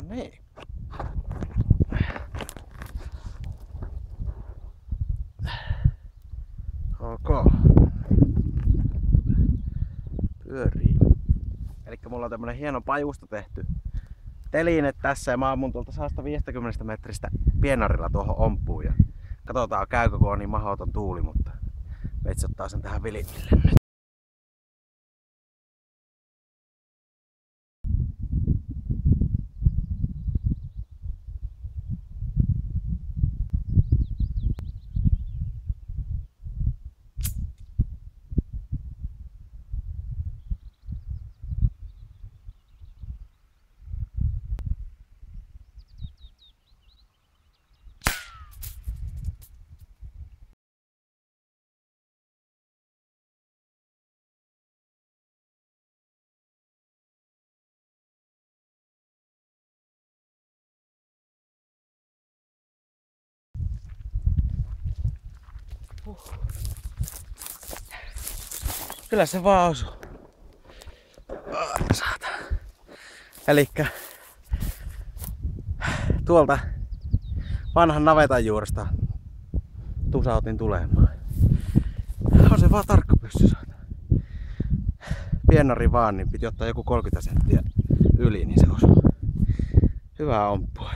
niin. Ok. Pyörii. Elikkä mulla on tämmönen hieno pajusta tehty teline tässä ja mä ammun tuolta 150 metristä pienarilla tuohon omppuun ja katsotaan käykö, kun on niin mahdoton tuuli, mutta veitsi ottaa sen tähän vilimille nyt. Kyllä se vaan osuu. Elikkä tuolta vanhan navetan juuresta tusautin tulemaan. On se vaan tarkka pyssy saada. Pienari vaan, niin piti ottaa joku 30 senttiä yli, niin se osuu. Hyvää omppua.